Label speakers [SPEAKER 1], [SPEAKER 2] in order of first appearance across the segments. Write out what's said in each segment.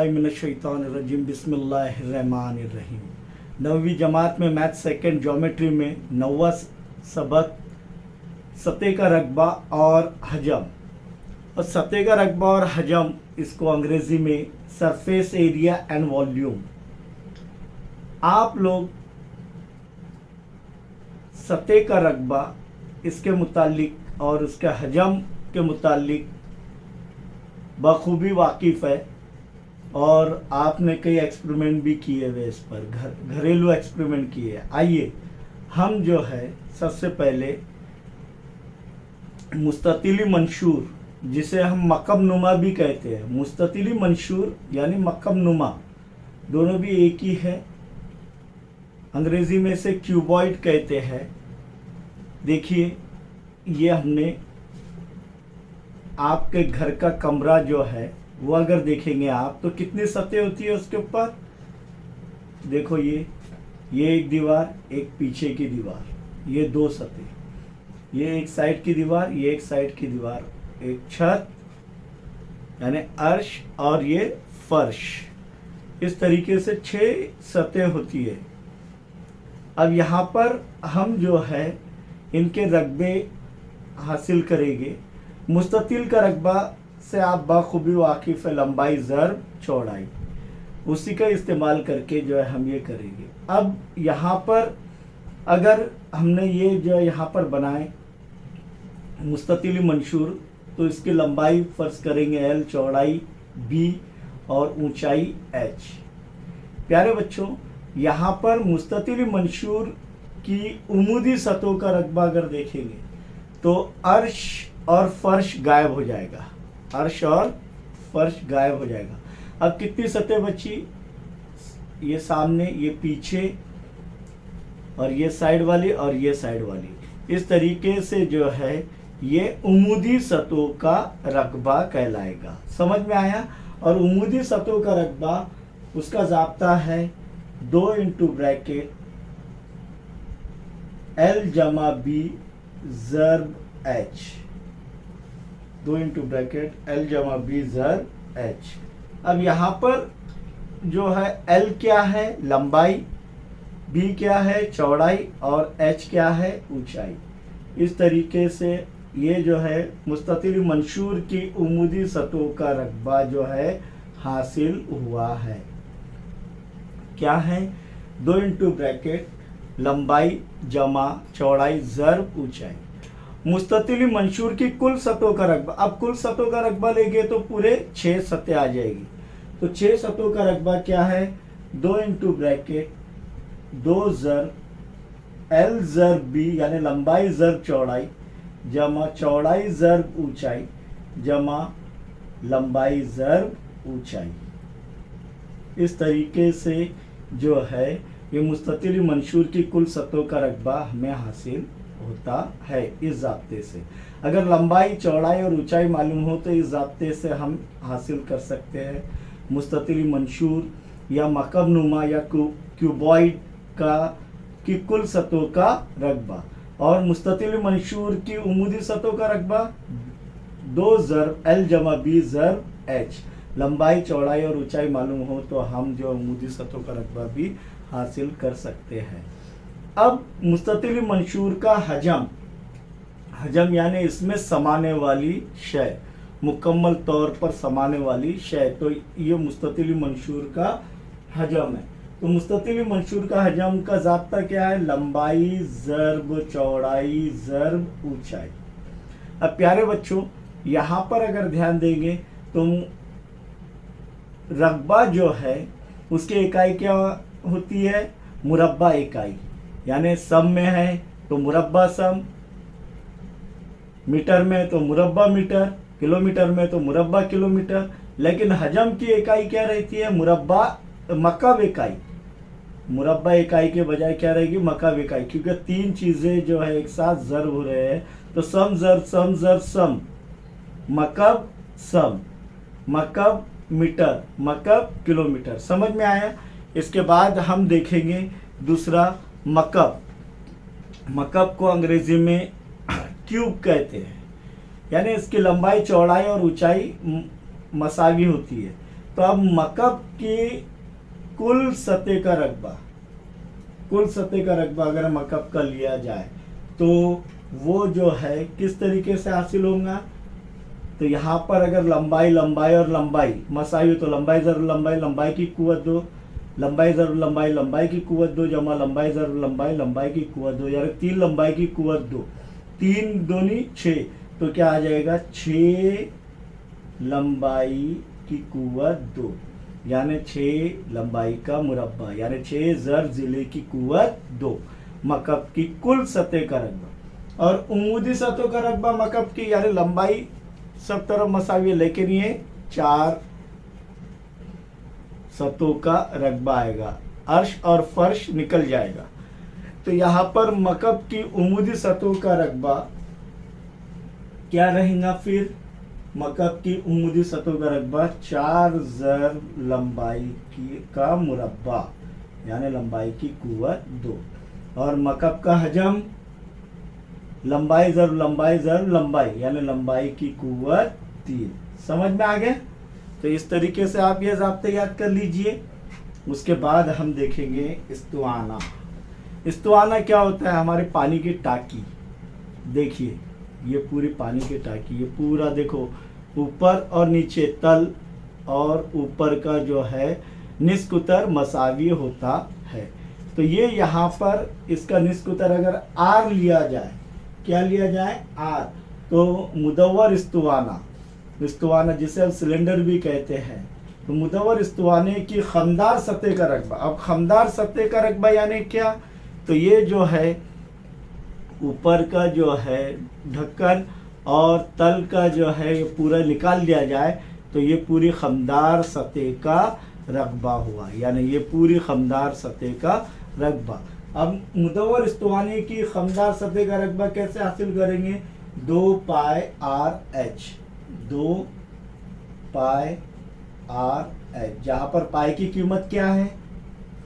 [SPEAKER 1] औज़ुबिल्लाहिमिनश्शैतानिर्रजीम बिस्मिल्लाहिर्रहमानिर्रहीम। 9वीं जमात में math second geometry में 9वां सबक सतह का रकबा और हजम। और सतह का रकबा और हजम इसको अंग्रेज़ी में सरफेस एरिया एंड वॉल्यूम। आप लोग सतह का रकबा इसके मुतालिक और उसके हजम के मुतालिक बखूबी वाकिफ़ है और आपने कई एक्सपेरिमेंट भी किए हुए इस पर, घरेलू एक्सपेरिमेंट किए। आइए हम जो है सबसे पहले मुस्ततिली मंशूर, जिसे हम मकब नुमा भी कहते हैं, मुस्ततिली मंशूर यानी मकब नुमा दोनों भी एक ही है। अंग्रेज़ी में से क्यूबॉइड कहते हैं। देखिए ये हमने आपके घर का कमरा जो है वो अगर देखेंगे आप तो कितनी सतह होती है उसके ऊपर। देखो ये एक दीवार, एक पीछे की दीवार, ये दो सतह, ये एक साइड की दीवार, ये एक साइड की दीवार, एक छत यानी अर्श और ये फर्श। इस तरीके से 6 सतह होती है। अब यहाँ पर हम जो है इनके रकबे हासिल करेंगे। मुस्ततिल का रकबा से आप बाखूबी वाकिफ़ है, लंबाई ज़र्ब चौड़ाई, उसी का इस्तेमाल करके जो है हम ये करेंगे। अब यहाँ पर अगर हमने ये जो है यहाँ पर बनाए मुस्ततिल मंशूर, तो इसकी लंबाई फ़र्ज़ करेंगे L, चौड़ाई B और ऊंचाई H। प्यारे बच्चों, यहाँ पर मुस्ततिल मंशूर की उमूदी सतहों का रकबा अगर देखेंगे तो अर्श और फर्श गायब हो जाएगा, अर्श और फर्श गायब हो जाएगा। अब कितनी सतह बची? ये सामने, ये पीछे और ये साइड वाली और ये साइड वाली। इस तरीके से जो है ये उमूदी सतहों का रकबा कहलाएगा। समझ में आया? और उमूदी सतहों का रकबा उसका ज़ाब्ता है 2 इंटू ब्रैकेट L जमा B ज़र्ब H, 2 into bracket L जमा B ज़र्ब H। अब यहाँ पर जो है L क्या है? लंबाई, B क्या है? चौड़ाई और H क्या है? ऊंचाई। इस तरीके से ये जो है मुस्ततिल मंशूर की उमूदी सतहों का रकबा जो है हासिल हुआ है। क्या है? 2 इंटू ब्रैकेट लंबाई जमा चौड़ाई ज़र्ब ऊंचाई। मुस्ततिल मंशूर की कुल सतहों का रकबा। अब कुल सतहों का रकबा लेंगे तो पूरे 6 सतह आ जाएगी। तो 6 सतहों का रकबा क्या है? 2 इंटू ब्रैकेट 2 ज़र्ब L ज़र्ब B यानी लंबाई ज़र्ब चौड़ाई जमा चौड़ाई ज़र्ब ऊंचाई जमा लंबाई ज़र्ब ऊंचाई। इस तरीके से जो है ये मुस्ततिल मंशूर की कुल सतहों का रकबा हमें हासिल होता है इस ज़ाब्ते से। अगर लंबाई चौड़ाई और ऊंचाई मालूम हो तो इस ज़ाब्ते से हम हासिल कर सकते हैं मुस्ततिल मंशूर या मकब नुमा या क्यूबॉइड की कुल सतहों का रकबा। और मुस्ततिल मंशूर की उमूदी सतहों का रकबा 2 ज़र्ब L जमा B ज़र्ब H। लंबाई चौड़ाई और ऊंचाई मालूम हो तो हम जो उमूदी सतहों का रकबा भी हासिल कर सकते हैं। अब मुस्ततिल मंशूर का हजम, हजम यानी इसमें समाने वाली शय, मुकम्मल तौर पर समाने वाली शय, तो ये मुस्ततिल मंशूर का हजम है। तो मुस्ततिल मंशूर का हजम का ज़ाब्ता क्या है? लंबाई ज़र्ब चौड़ाई ज़र्ब ऊंचाई। अब प्यारे बच्चों, यहाँ पर अगर ध्यान देंगे तो रकबा जो है उसकी इकाई क्या होती है? मुरब्बा इकाई। यानी सम में है तो मुरब्बा सम, मीटर में तो मुरब्बा मीटर, किलोमीटर में तो मुरब्बा किलोमीटर। लेकिन हजम की इकाई क्या रहती है? मुरब्बा मकब इकाई। मुरब्बा इकाई के बजाय क्या रहेगी? मकब इकाई, क्योंकि 3 चीज़ें जो है एक साथ ज़र्ब हो रहे हैं। तो सम ज़र्ब सम ज़र्ब सम, मकब सम, मकब मीटर, मकब किलोमीटर। समझ में आया? इसके बाद हम देखेंगे दूसरा मकब। मकब को अंग्रेज़ी में क्यूब कहते हैं, यानी इसकी लंबाई चौड़ाई और ऊंचाई मसावी होती है। तो अब मकब की कुल सतह का रकबा, कुल सतह का रकबा अगर मकब का लिया जाए तो वो जो है किस तरीके से हासिल होगा। तो यहाँ पर अगर लंबाई लंबाई और लंबाई मसाई तो लंबाई ज़रूर लंबाई, लंबाई की कुवत 2, लंबाई ज़रूर लंबाई, लंबाई की कुवत 2 जमा लंबाई ज़रूर लंबाई, लंबाई की कुवत 2, यानी 3 लंबाई की कुवत 2, 3 दूनी 6, तो क्या आ जाएगा 6 लंबाई की कुवत 2, यानी 6 लंबाई का मुरब्बा, यानी 6 ज़र ज़िले की कुवत 2 मकब की कुल सतह का रकबा। और उमूदी सतह का रकबा मकब की यानी लंबाई सब तरफ मसावी है, लेकिन ये 4 सतहों का रकबा आएगा, अर्श और फर्श निकल जाएगा। तो यहाँ पर मकब की उमूदी सतहों का रकबा क्या रहेगा फिर, मकब की उमूदी सतहों का रकबा 4 ज़र लंबाई की का मुरब्बा, यानी लंबाई की कुवत 2, और मकब का हजम लंबाई ज़र लंबाई ज़र लंबाई, यानी लंबाई की कुवत 3। समझ में आ गया। तो इस तरीके से आप ये ज़ाब्ते याद कर लीजिए। उसके बाद हम देखेंगे इस्तवाना। इस्तवाना क्या होता है, हमारे पानी की टाकी, देखिए ये पूरी पानी की टाकी, ये पूरा देखो ऊपर और नीचे तल और ऊपर का जो है निस्क उतर मसावी होता है। तो ये यहाँ पर इसका निस्क उतर अगर आर लिया जाए, क्या लिया जाए आर, तो मुदव्वर इस्तवाना, इस्तवाना जिसे हम सिलेंडर भी कहते हैं, तो मुदव्वर इस्तवाने की खमदार सतह का रकबा। अब खमदार सतह का रकबा यानी क्या, तो ये जो है ऊपर का जो है ढक्कन और तल का जो है ये पूरा निकाल दिया जाए तो ये पूरी खमदार सतह का रकबा हुआ, यानी ये पूरी खमदार सतह का रकबा। अब मुदव्वर इस्तवाने की खमदार सतह का रकबा कैसे हासिल करेंगे, 2 pi R H, 2 pi R H, जहाँ पर पाई की कीमत क्या है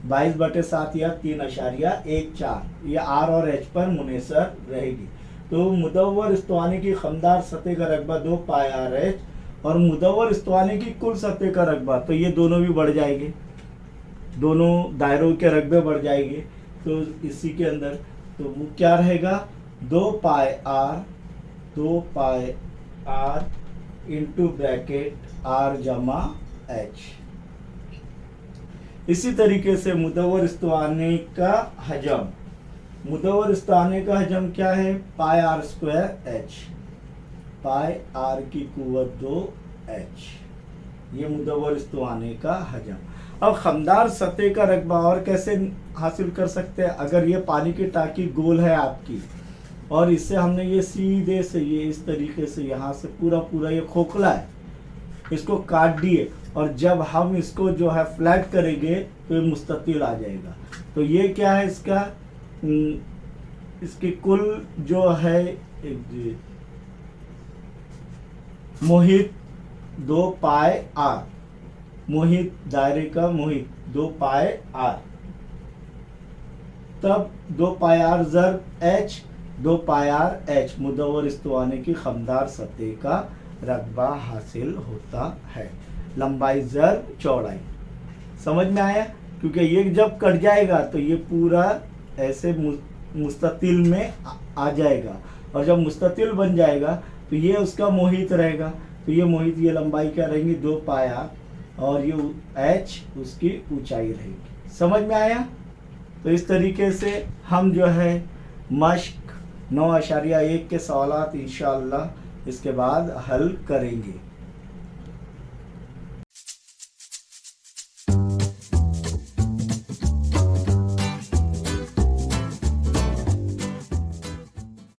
[SPEAKER 1] 22/7 या 3.14, ये आर और एच पर मुनेसर रहेगी। तो मुदव्वर इस्तवाने की खमदार सतह का रकबा 2 पाई आर एच और मुदव्वर इस्तवाने की कुल सतह का रकबा, तो ये दोनों भी बढ़ जाएंगे, दोनों दायरों के रकबे बढ़ जाएंगे। तो इसी के अंदर तो वो क्या रहेगा 2 pi are into bracket are जमा एच। इसी तरीके से मुदव्वर इस्तवाने का हजम, मुदव्वर इस्तवाने का हजम क्या है, pi R square H, pi R की कुवत 2 एच, ये मुदव्वर इस्तवाने का हजम। अब खमदार सतह का रकबा और कैसे हासिल कर सकते हैं, अगर ये पानी की टाकी गोल है आपकी और इससे हमने ये सीधे से ये इस तरीके से यहाँ से पूरा ये खोखला है, इसको काट दिए और जब हम इसको जो है फ्लैट करेंगे तो ये मुस्ततिल आ जाएगा। तो ये क्या है इसका, इसकी कुल जो है मोहित 2 पाई आर, मोहित दायरे का मोहित 2 पाई आर, तब 2 पाई आर ज़र एच, 2 पाई आर एच मुदव्वर इस्तवाने की खमदार सतह का रकबा हासिल होता है, लंबाई ज़र चौड़ाई। समझ में आया, क्योंकि ये जब कट जाएगा तो ये पूरा ऐसे मुस्ततिल में आ जाएगा और जब मुस्ततिल बन जाएगा तो ये उसका मोहित रहेगा। तो ये मोहित, ये लंबाई क्या रहेंगी 2 पाई आर और ये एच उसकी ऊंचाई रहेगी। समझ में आया। तो इस तरीके से हम जो है मश्क 9.1 के सवालात इंशाअल्लाह इसके बाद हल करेंगे।